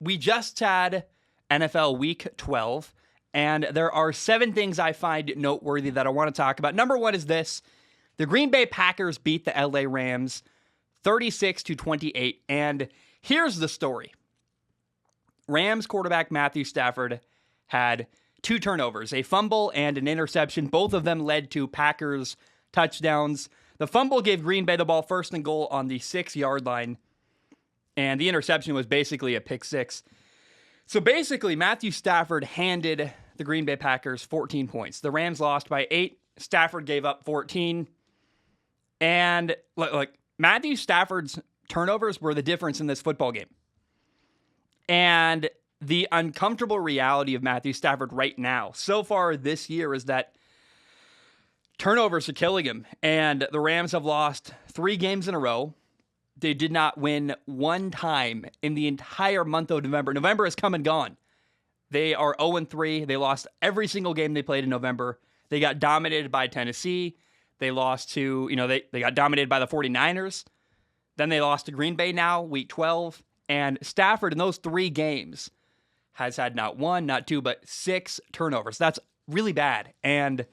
we just had NFL Week 12, and there are 7 things I find noteworthy that I want to talk about. Number 1 is this. The Green Bay Packers beat the LA Rams 36-28, and here's the story. Rams quarterback Matthew Stafford had 2 turnovers, a fumble and an interception. Both of them led to Packers touchdowns. The fumble gave Green Bay the ball first and goal on the 6-yard line, and the interception was basically a pick six. So basically, Matthew Stafford handed the Green Bay Packers 14 points. The Rams lost by 8. Stafford gave up 14. And like Matthew Stafford's turnovers were the difference in this football game. And the uncomfortable reality of Matthew Stafford right now, so far this year, is that turnovers are killing him. And the Rams have lost 3 games in a row. They did not win one time in the entire month of November. November has come and gone. They are 0-3. They lost every single game they played in November. They got dominated by Tennessee. They lost to, they got dominated by the 49ers. Then they lost to Green Bay now, week 12. And Stafford in those 3 games has had not 1, not 2, but 6 turnovers. That's really bad. And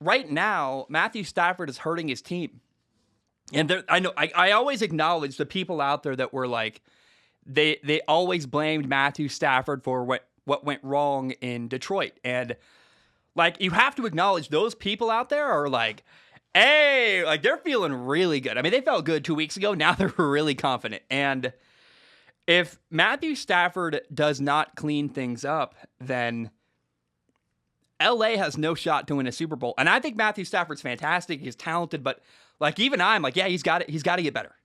right now, Matthew Stafford is hurting his team. And I always acknowledge the people out there that were like, they always blamed Matthew Stafford for what went wrong in Detroit. And like, you have to acknowledge those people out there are like, hey, like they're feeling really good. I mean, they felt good 2 weeks ago. Now they're really confident. And if Matthew Stafford does not clean things up, then LA has no shot to win a Super Bowl. And I think Matthew Stafford's fantastic. He's talented, but like even I'm like, yeah, he's got it. He's got to get better.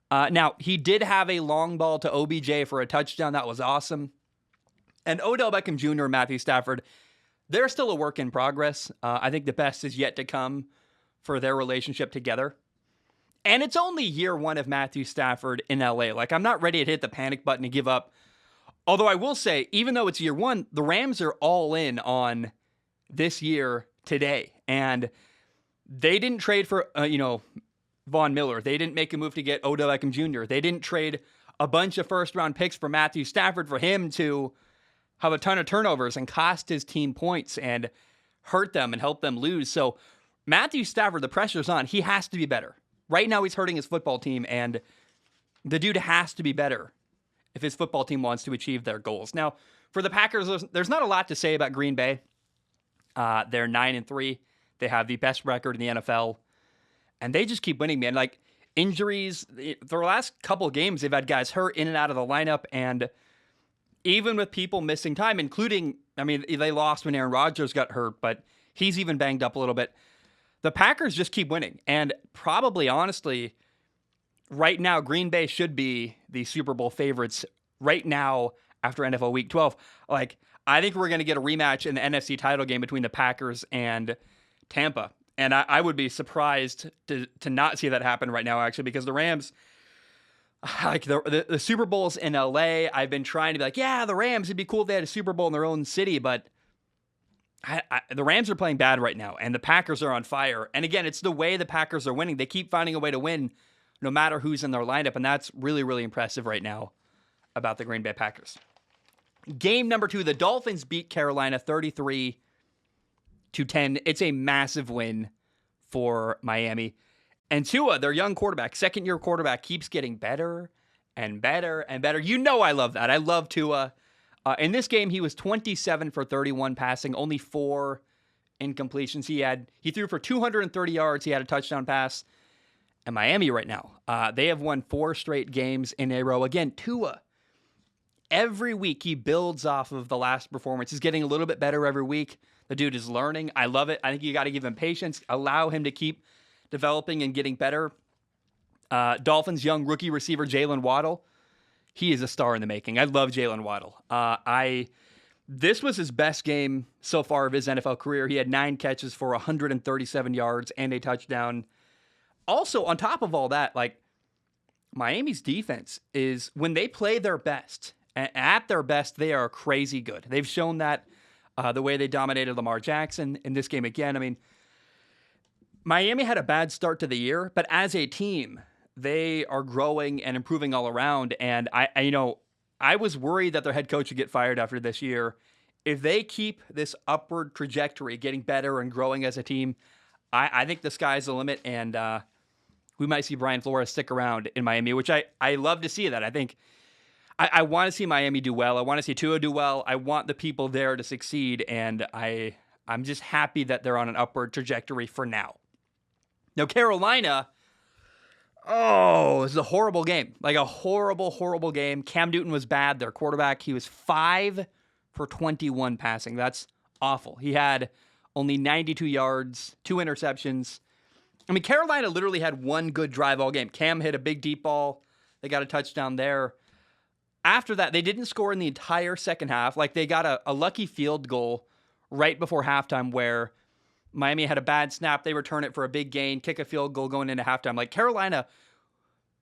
Now, he did have a long ball to OBJ for a touchdown. That was awesome. And Odell Beckham Jr. and Matthew Stafford, they're still a work in progress. I think the best is yet to come for their relationship together. And it's only year 1 of Matthew Stafford in LA. Like, I'm not ready to hit the panic button and give up. Although I will say, even though it's year 1, the Rams are all in on this year today. And they didn't trade for, Von Miller. They didn't make a move to get Odell Beckham Jr. They didn't trade a bunch of first-round picks for Matthew Stafford for him to have a ton of turnovers and cost his team points and hurt them and help them lose. So Matthew Stafford, the pressure's on. He has to be better. Right now he's hurting his football team, and the dude has to be better if his football team wants to achieve their goals. Now, for the Packers, there's not a lot to say about Green Bay. They're 9-3. They have the best record in the NFL. And they just keep winning, man. Like, injuries, the last couple of games, they've had guys hurt in and out of the lineup. And even with people missing time, including, they lost when Aaron Rodgers got hurt, but he's even banged up a little bit. The Packers just keep winning. And probably, honestly, right now, Green Bay should be the Super Bowl favorites right now after NFL Week 12. Like, I think we're going to get a rematch in the NFC title game between the Packers and Tampa. And I would be surprised to not see that happen right now, actually, because the Rams, like the Super Bowl's in LA. I've been trying to be like, yeah, the Rams, it'd be cool if they had a Super Bowl in their own city, but the Rams are playing bad right now, and the Packers are on fire. And again, it's the way the Packers are winning. They keep finding a way to win no matter who's in their lineup, and that's really, really impressive right now about the Green Bay Packers. Game number 2, the Dolphins beat Carolina 33-10. It's a massive win for Miami. And Tua, their young quarterback, second-year quarterback, keeps getting better and better and better. You know I love that. I love Tua. In this game, he was 27 for 31 passing, only 4 incompletions. He threw for 230 yards. He had a touchdown pass. And Miami right now, they have won 4 straight games in a row. Again, Tua, every week he builds off of the last performance. He's getting a little bit better every week. The dude is learning. I love it. I think you got to give him patience, allow him to keep developing and getting better. Dolphins young rookie receiver Jalen Waddle, he is a star in the making. I love Jalen Waddle. This was his best game so far of his NFL career. He had 9 catches for 137 yards and a touchdown. Also, on top of all that, like, Miami's defense is, when they play their best, at their best, they are crazy good. They've shown that the way they dominated Lamar Jackson in this game again. Miami had a bad start to the year, but as a team, they are growing and improving all around. And I was worried that their head coach would get fired after this year. If they keep this upward trajectory, getting better and growing as a team, I think the sky's the limit, and we might see Brian Flores stick around in Miami, which I love to see that. I think I want to see Miami do well. I want to see Tua do well. I want the people there to succeed, and I'm just happy that they're on an upward trajectory for now. Now, Carolina, oh, this is a horrible game. Like a horrible, horrible game. Cam Newton was bad. Their quarterback, he was 5 for 21 passing. That's awful. He had only 92 yards, 2 interceptions. I mean, Carolina literally had one good drive all game. Cam hit a big deep ball. They got a touchdown there. After that, they didn't score in the entire second half. Like, they got a lucky field goal right before halftime where Miami had a bad snap. They return it for a big gain, kick a field goal going into halftime. Like, Carolina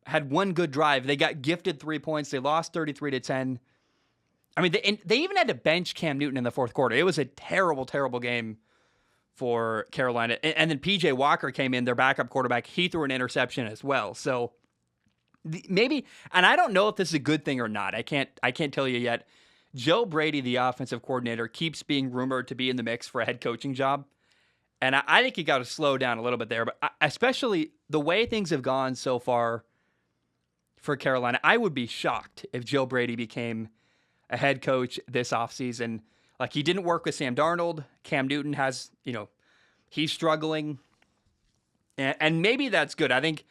had one good drive. They got gifted 3 points. They lost 33-10. I mean, they even had to bench Cam Newton in the fourth quarter. It was a terrible, terrible game for Carolina. And then PJ Walker came in, their backup quarterback. He threw an interception as well. So maybe, and I don't know if this is a good thing or not. I can't tell you yet. Joe Brady, the offensive coordinator, keeps being rumored to be in the mix for a head coaching job. And I think you got to slow down a little bit there. But especially the way things have gone so far for Carolina, I would be shocked if Joe Brady became a head coach this offseason. Like, he didn't work with Sam Darnold. Cam Newton has, he's struggling. And maybe that's good. I think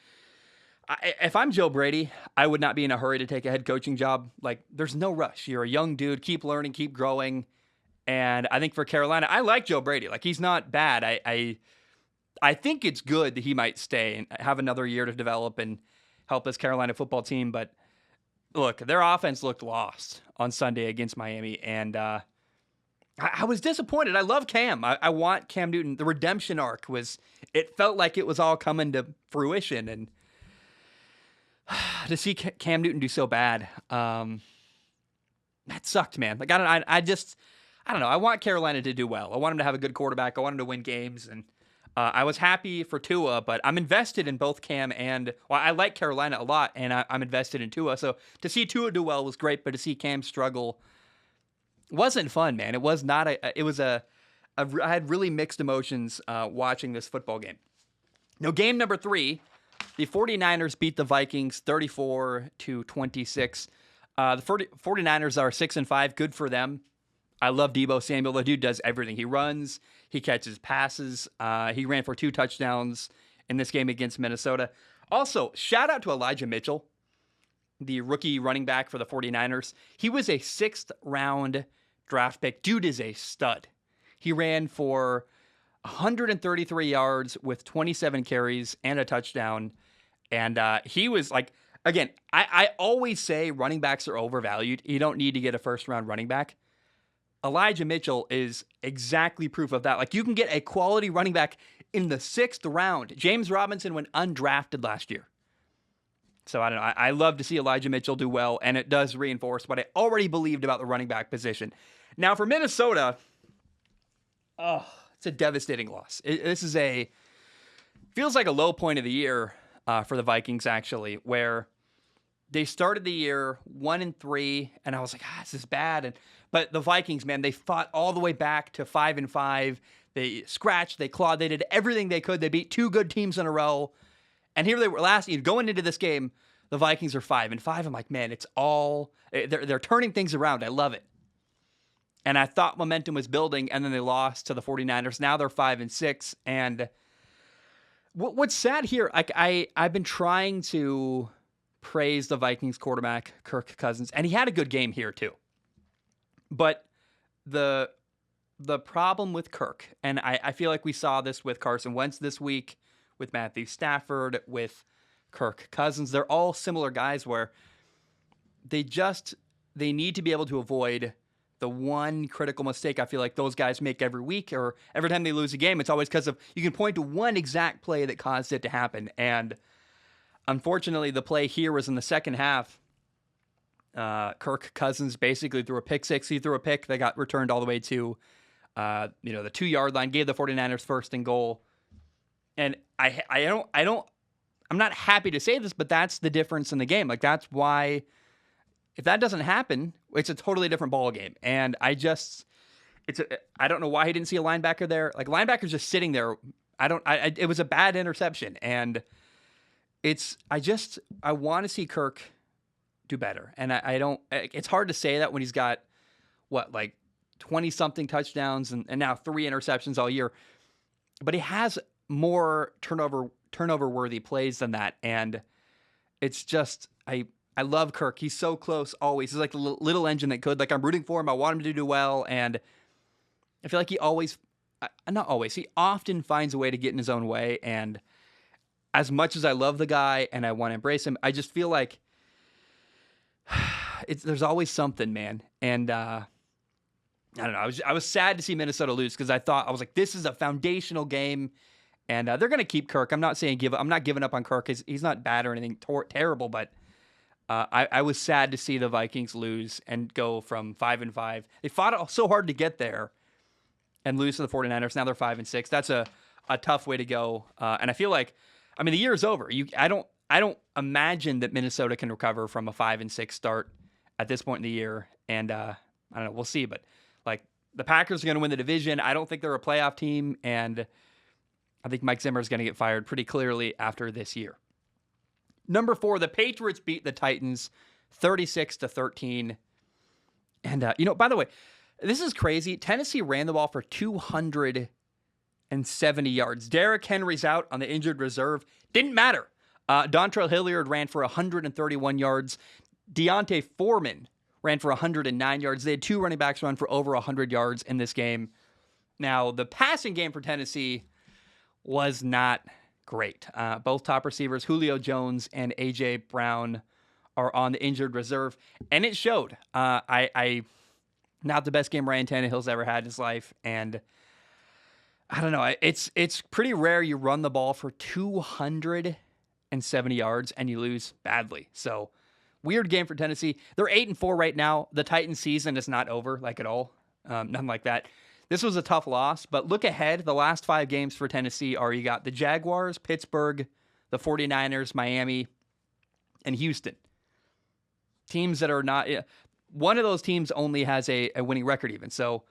if I'm Joe Brady, I would not be in a hurry to take a head coaching job. Like, there's no rush. You're a young dude. Keep learning, keep growing. And I think for Carolina, I like Joe Brady. Like, he's not bad. I think it's good that he might stay and have another year to develop and help this Carolina football team. But look, their offense looked lost on Sunday against Miami. And I was disappointed. I love Cam. I want Cam Newton. The redemption arc it felt like it was all coming to fruition. And to see Cam Newton do so bad, that sucked, man. Like, I don't know. I want Carolina to do well. I want him to have a good quarterback. I want him to win games. And I was happy for Tua, but I'm invested in both Cam and, I like Carolina a lot, and I'm invested in Tua. So to see Tua do well was great, but to see Cam struggle wasn't fun, man. It was not I had really mixed emotions watching this football game. Now, game number 3, the 49ers beat the Vikings 34-26. The 49ers are 6-5. Good for them. I love Deebo Samuel. The dude does everything. He runs, he catches passes. He ran for 2 touchdowns in this game against Minnesota. Also, shout out to Elijah Mitchell, the rookie running back for the 49ers. He was a 6th round draft pick. Dude is a stud. He ran for 133 yards with 27 carries and a touchdown. And he was like, again, I always say running backs are overvalued. You don't need to get a first round running back. Elijah Mitchell is exactly proof of that. Like, you can get a quality running back in the 6th round. James Robinson went undrafted last year. So I don't know. I love to see Elijah Mitchell do well, and it does reinforce what I already believed about the running back position. Now, for Minnesota, it's a devastating loss. Feels like a low point of the year for the Vikings, actually, where they started the year 1-3, and I was like, this is bad. But the Vikings, man, they fought all the way back to 5-5. They scratched, they clawed, they did everything they could. They beat 2 good teams in a row. And here they were going into this game, the Vikings are 5-5. I'm like, man, they're turning things around. I love it. And I thought momentum was building, and then they lost to the 49ers. Now they're 5-6. And what's sad here, I've been trying to praise the Vikings quarterback, Kirk Cousins, and he had a good game here too. But the problem with Kirk, and I feel like we saw this with Carson Wentz this week, with Matthew Stafford, with Kirk Cousins, they're all similar guys where they need to be able to avoid the one critical mistake I feel like those guys make every week, or every time they lose a game. It's always because you can point to one exact play that caused it to happen. And unfortunately, the play here was in the second half. Kirk Cousins basically threw a pick six. He threw a pick that got returned all the way to the 2-yard line, gave the 49ers 1st and goal. And I'm not happy to say this, but that's the difference in the game. Like, that's why if that doesn't happen, it's a totally different ball game. And I don't know why he didn't see a linebacker there. Like, linebacker's just sitting there. It was a bad interception. And I want to see Kirk do better. And it's hard to say that when he's got, 20-something touchdowns and now 3 interceptions all year. But he has more turnover-worthy plays than that. And it's just, I love Kirk. He's so close always. He's like the little engine that could. Like, I'm rooting for him. I want him to do well. And I feel like he often finds a way to get in his own way. And as much as I love the guy and I want to embrace him, I just feel like there's always something, man. And I don't know. I was sad to see Minnesota lose because I was like, this is a foundational game, and they're going to keep Kirk. I'm not saying I'm not giving up on Kirk. He's not bad or anything terrible, but I was sad to see the Vikings lose and go from 5-5. They fought so hard to get there and lose to the 49ers. Now they're 5-6. That's a tough way to go. And I feel like, the year is over. I don't imagine that Minnesota can recover from a 5-6 start at this point in the year. And I don't know. We'll see, but. Like, the Packers are going to win the division. I don't think they're a playoff team, and I think Mike Zimmer is going to get fired pretty clearly after this year. Number 4, the Patriots beat the Titans 36-13. And, by the way, this is crazy. Tennessee ran the ball for 270 yards. Derrick Henry's out on the injured reserve. Didn't matter. Dontrell Hilliard ran for 131 yards. Deontay Foreman ran for 109 yards. They had 2 running backs run for over 100 yards in this game. Now, the passing game for Tennessee was not great. Both top receivers, Julio Jones and A.J. Brown, are on the injured reserve, and it showed. Not the best game Ryan Tannehill's ever had in his life, and I don't know. It's pretty rare you run the ball for 270 yards and you lose badly. So, weird game for Tennessee. They're 8-4 right now. The Titans season is not over, at all. Nothing like that. This was a tough loss, but look ahead. The last 5 games for Tennessee are, you got the Jaguars, Pittsburgh, the 49ers, Miami, and Houston. Teams that are not, one of those teams only has a winning record even. So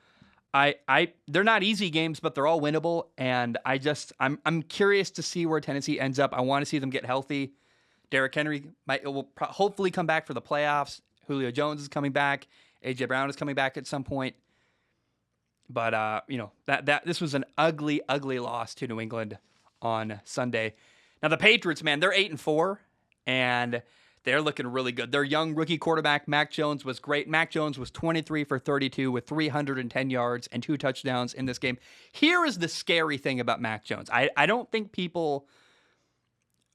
they're not easy games, but they're all winnable. And I'm curious to see where Tennessee ends up. I want to see them get healthy. Derrick Henry will hopefully come back for the playoffs. Julio Jones is coming back. A.J. Brown is coming back at some point. But, this was an ugly, ugly loss to New England on Sunday. Now, the Patriots, man, they're 8-4, and they're looking really good. Their young rookie quarterback, Mac Jones, was great. Mac Jones was 23 for 32 with 310 yards and 2 touchdowns in this game. Here is the scary thing about Mac Jones. I don't think people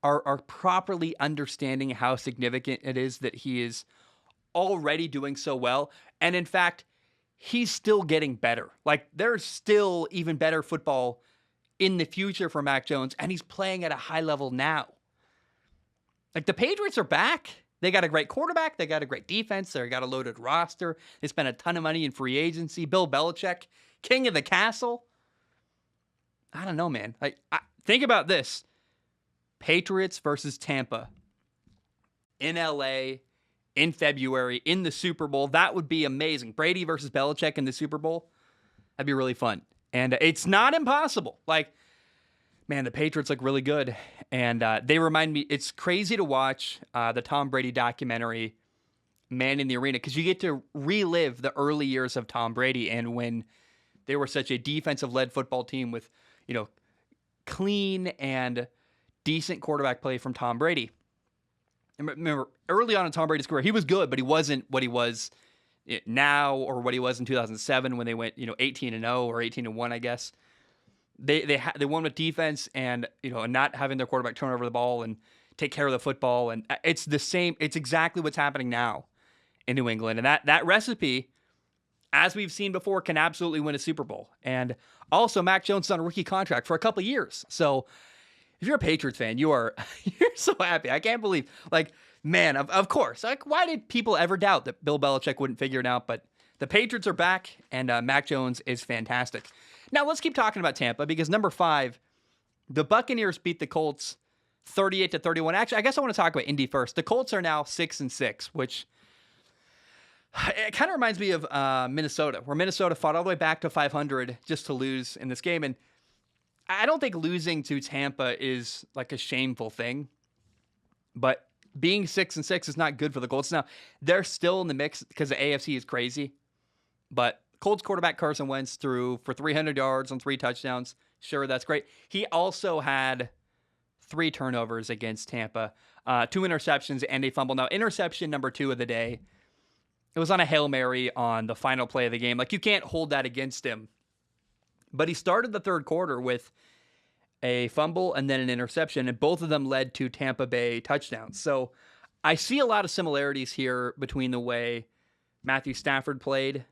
are properly understanding how significant it is that he is already doing so well. And in fact, he's still getting better. Like, there's still even better football in the future for Mac Jones, and he's playing at a high level now. Like, the Patriots are back. They got a great quarterback. They got a great defense. They got a loaded roster. They spent a ton of money in free agency. Bill Belichick, king of the castle. I don't know, man. Think about this. Patriots versus Tampa in LA in February in the Super Bowl. That would be amazing. Brady versus Belichick in the Super Bowl. That'd be really fun. And it's not impossible. Man, the Patriots look really good. And they remind me, it's crazy to watch the Tom Brady documentary, Man in the Arena, because you get to relive the early years of Tom Brady and when they were such a defensive-led football team with, clean and decent quarterback play from Tom Brady. And remember, early on in Tom Brady's career, he was good, but he wasn't what he was now or what he was in 2007 when they went, 18-0 or 18-1, I guess. They won with defense and, and not having their quarterback turn over the ball and take care of the football. And it's the same. It's exactly what's happening now in New England. And that recipe, as we've seen before, can absolutely win a Super Bowl. And also, Mac Jones is on a rookie contract for a couple of years. So if you're a Patriots fan, you're so happy. I can't believe, man, of course. Why did people ever doubt that Bill Belichick wouldn't figure it out? But the Patriots are back, and Mac Jones is fantastic. Now, let's keep talking about Tampa, because number 5, the Buccaneers beat the Colts 38-31. Actually, I guess I want to talk about Indy first. The Colts are now 6-6, which It kind of reminds me of Minnesota, where Minnesota fought all the way back to 500 just to lose in this game. And I don't think losing to Tampa is like a shameful thing, but being 6-6 is not good for the Colts. Now, they're still in the mix because the AFC is crazy, but Colts quarterback Carson Wentz threw for 300 yards on 3 touchdowns. Sure, that's great. He also had 3 turnovers against Tampa, 2 interceptions and a fumble. Now, interception number 2 of the day, it was on a Hail Mary on the final play of the game. Like, you can't hold that against him. But he started the third quarter with a fumble and then an interception, and both of them led to Tampa Bay touchdowns. So I see a lot of similarities here between the way Matthew Stafford played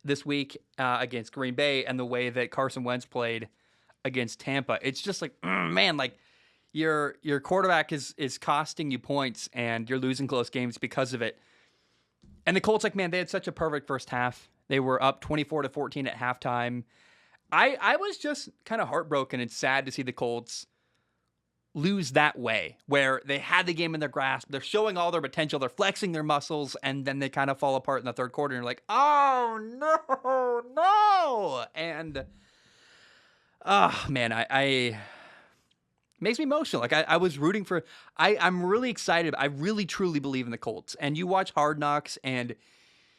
this week against Green Bay and the way that Carson Wentz played against Tampa. It's just like, man, like your quarterback is costing you points and you're losing close games because of it. And the Colts, like, man, they had such a perfect first half. They were up 24-14 at halftime. I was just kind of heartbroken and sad to see the Colts lose that way, where they had the game in their grasp. They're showing all their potential. They're flexing their muscles, and then they kind of fall apart in the third quarter. And you're like, oh, no. And, oh, man, I makes me emotional. Like, I was rooting for – I'm really excited. I really, truly believe in the Colts. And you watch Hard Knocks, and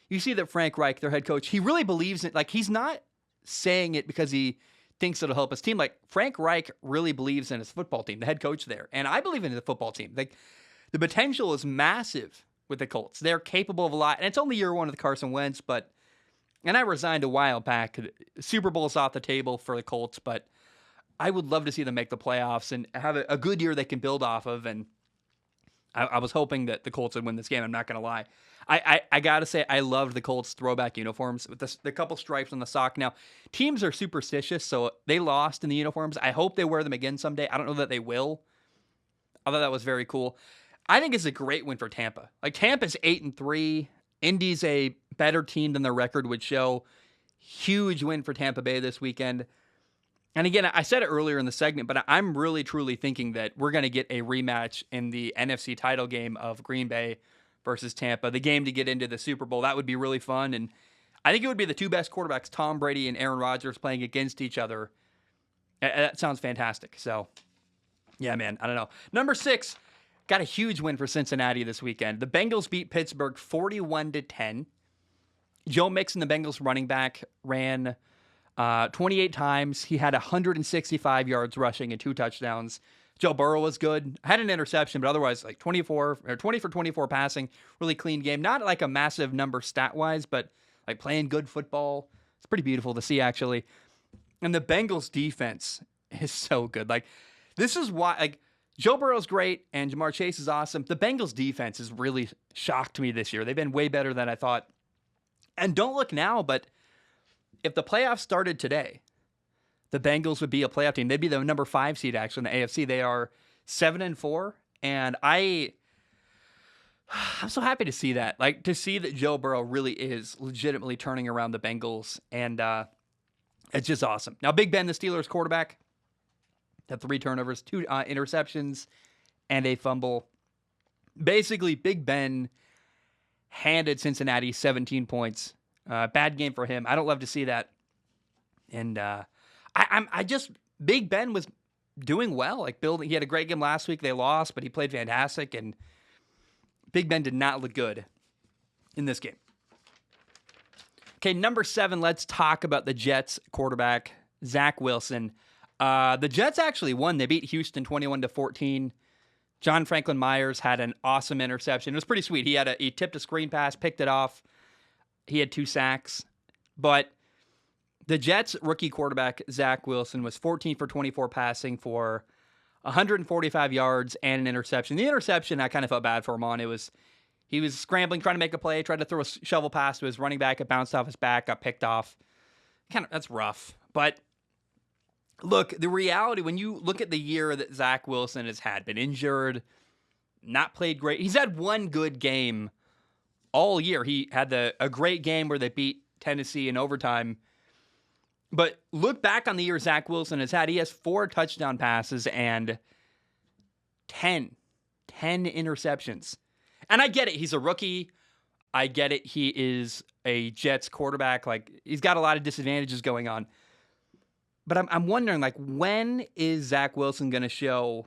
you see that Frank Reich, their head coach, he really believes in – like, he's not saying it because he thinks it'll help his team. Like, Frank Reich really believes in his football team, the head coach there. And I believe in the football team. Like, the potential is massive with the Colts. They're capable of a lot. And it's only year 1 of the Carson Wentz, but – and I resigned a while back. Super Bowl's off the table for the Colts, but – I would love to see them make the playoffs and have a good year they can build off of. And I was hoping that the Colts would win this game. I'm not going to lie. I got to say, I loved the Colts throwback uniforms with the couple stripes on the sock. Now, teams are superstitious, so they lost in the uniforms. I hope they wear them again someday. I don't know that they will. Although that was very cool. I think it's a great win for Tampa. Like, Tampa's 8-3. Indy's a better team than their record would show. Huge win for Tampa Bay this weekend. And again, I said it earlier in the segment, but I'm really, truly thinking that we're going to get a rematch in the NFC title game of Green Bay versus Tampa, the game to get into the Super Bowl. That would be really fun. And I think it would be the 2 best quarterbacks, Tom Brady and Aaron Rodgers, playing against each other. That sounds fantastic. So, yeah, man, I don't know. Number 6, got a huge win for Cincinnati this weekend. The Bengals beat Pittsburgh 41-10. Joe Mixon, the Bengals running back, ran 28 times. He had 165 yards rushing and 2 touchdowns. Joe Burrow was good. Had an interception, but otherwise, like 20 for 24 passing. Really clean game. Not like a massive number stat-wise, but like playing good football. It's pretty beautiful to see, actually. And the Bengals defense is so good. Like, this is why, like, Joe Burrow's great and Jamar Chase is awesome. The Bengals defense has really shocked me this year. They've been way better than I thought. And don't look now, but if the playoffs started today, the Bengals would be a playoff team. They'd be the number 5 seed, actually, in the AFC. They are 7-4, and I'm so happy to see that. Like, to see that Joe Burrow really is legitimately turning around the Bengals, and it's just awesome. Now, Big Ben, the Steelers quarterback, had 3 turnovers, 2 interceptions, and a fumble. Basically, Big Ben handed Cincinnati 17 points. Bad game for him. I don't love to see that. And Big Ben was doing well. Like, he had a great game last week. They lost, but he played fantastic. And Big Ben did not look good in this game. Okay, number 7, let's talk about the Jets quarterback, Zach Wilson. The Jets actually won. They beat Houston 21-14. John Franklin Myers had an awesome interception. It was pretty sweet. He tipped a screen pass, picked it off. He had 2 sacks, but the Jets rookie quarterback, Zach Wilson, was 14 for 24 passing for 145 yards and an interception. The interception, I kind of felt bad for him on. He was scrambling, trying to make a play, tried to throw a shovel pass to his running back. It bounced off his back, got picked off. That's rough. But look, the reality, when you look at the year that Zach Wilson has had, been injured, not played great. He's had 1 good game all year. He had a great game where they beat Tennessee in overtime. But look back on the year Zach Wilson has had. He has 4 touchdown passes and 10 interceptions. And I get it. He's a rookie. I get it. He is a Jets quarterback. Like, he's got a lot of disadvantages going on. But I'm wondering, like, when is Zach Wilson going to show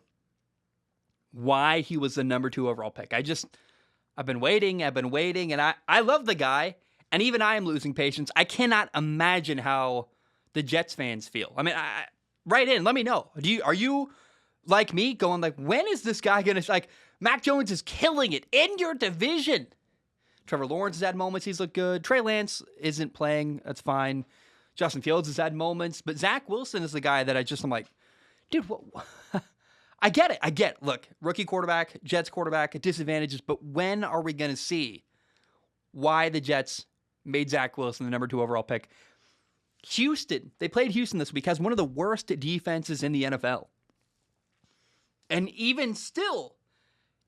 why he was the number 2 overall pick? I've been waiting, and I love the guy, and even I am losing patience. I cannot imagine how the Jets fans feel. I mean, write in, let me know. Are you like me, going like, when is this guy gonna, like, Mac Jones is killing it in your division. Trevor Lawrence has had moments, he's looked good. Trey Lance isn't playing, that's fine. Justin Fields has had moments, but Zach Wilson is the guy that I'm like, dude, what? I get it. Look, rookie quarterback, Jets quarterback, disadvantages, but when are we going to see why the Jets made Zach Wilson the number 2 overall pick? Houston, they played Houston this week, has one of the worst defenses in the NFL. And even still,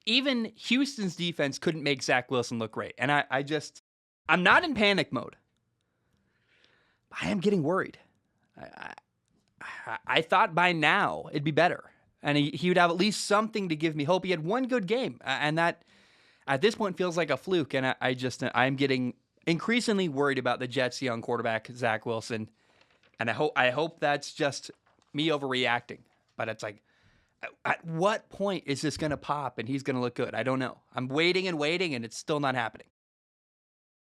even Houston's defense couldn't make Zach Wilson look great. And I'm not in panic mode. I am getting worried. I thought by now it'd be better. And he would have at least something to give me hope. He had one good game. And that, at this point, feels like a fluke. And I'm getting increasingly worried about the Jets' young quarterback, Zach Wilson. And I hope that's just me overreacting. But it's like, at what point is this going to pop and he's going to look good? I don't know. I'm waiting, and it's still not happening.